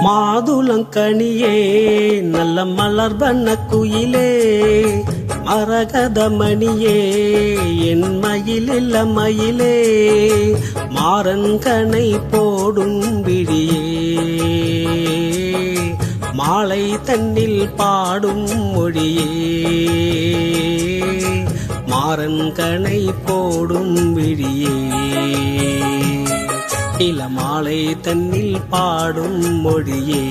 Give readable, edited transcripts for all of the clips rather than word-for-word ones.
மாதுளங்கனியே நல்ல மலர் வண்ண குயிலே மரகதமணியே என் மயிலில்ல மயிலே மாறன்கனை போடும் விழியே மாலை தன்னில் பாடும் மொழியே மாறன்கனை போடும் விழியே இளமாலை தன்னில் பாடும் மொழியே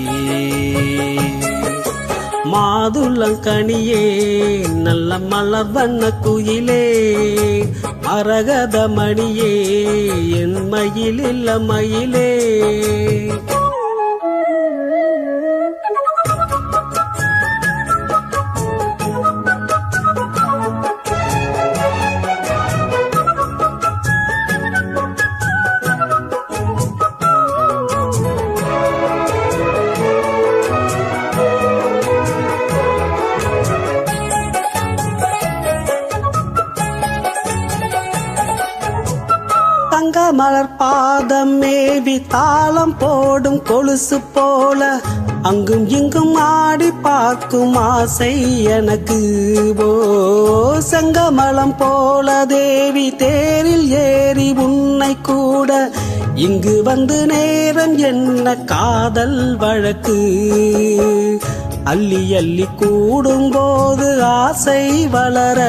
மாதுளங்கனியே நல்ல மலர் வண்ண குயிலே மரகதமணியே என் மயிலில்ல மயிலே தங்க மலர் பாதம் மேவி தாளம் போடும் கொலுசு போல அங்கும் இங்கும் ஆடி பார்க்கும் ஆசை எனக்கு ஓ செங்கமலம் போல தேவி தேரில் ஏறி உன்னை கூட இங்கு வந்து நேரம் என்ன காதல் வழக்கு அள்ளி அள்ளி கூடும் போது ஆசை வளர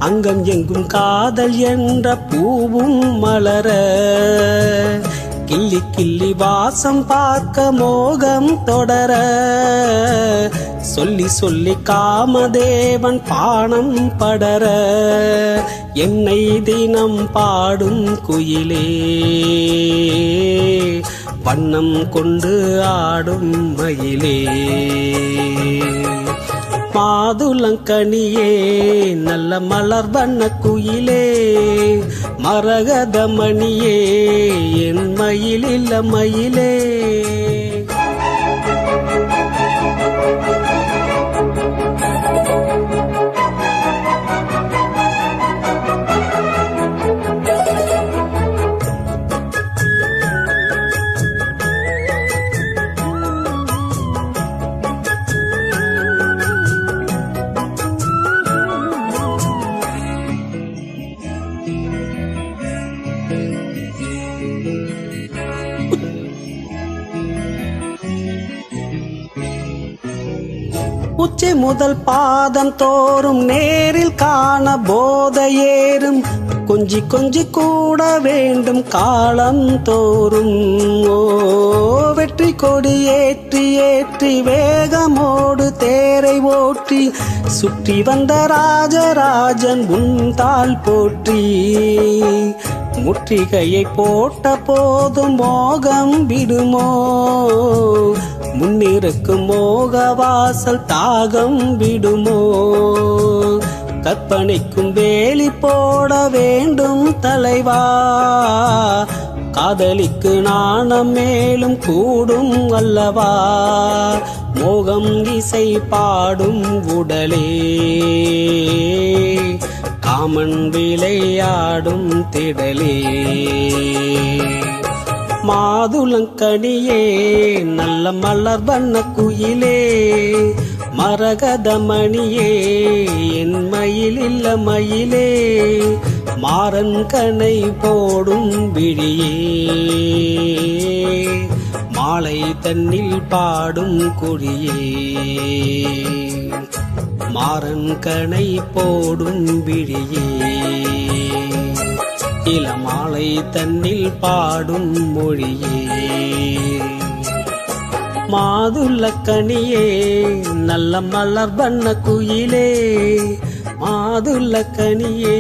அங்கம் எங்கும் காதல் என்ற பூவும் மலர கிள்ளி கிள்ளி வாசம் பார்க்க மோகம் தொடர சொல்லி சொல்லி காமதேவன் பானம் படர என்னை தினம் பாடும் குயிலே வண்ணம் கொண்டு ஆடும் மயிலே மாதுளங்கனியே நல்ல மலர் வண்ண குயிலே மரகதமணியே என் மயிலில்ல மயிலே உச்சி முதல் பாதம் தோறும் நேரில் காண போதையேறும் கொஞ்சி கொஞ்சி கூட வேண்டும் காலம் தோறும் ஓ வெற்றி கொடி ஏற்றி ஏற்றி வேகமோடு தேரை ஓட்டி சுற்றி வந்த ராஜராஜன் உன் தாள் போற்றி முற்றுகையை போட்ட போதும் மோகம் விடுமோ முன்னிருக்கும் மோகவாசல் தாகம் விடுமோ கற்பனைக்கும் வேலி போட வேண்டும் தலைவா காதலிக்கு நாணம் மேலும் கூடும் அல்லவா மோகம் இசை பாடும் உடலே காமன் விளையாடும் திடலே மாதுளங்கனியே நல்ல மலர் வண்ண குயிலே மரகதமணியே என் மயிலில்ல மயிலே மாறன்கனை போடும் விழியே மாலை தன்னில் பாடும் குழியே மாறன்கனை போடும் விழியே இளமாலை தன்னில் பாடும் மொழியே மாதுளங்கனியே நல்ல மலர் வண்ண குயிலே மாதுளங்கனியே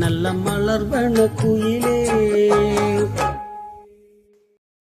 நல்ல மலர் வண்ண குயிலே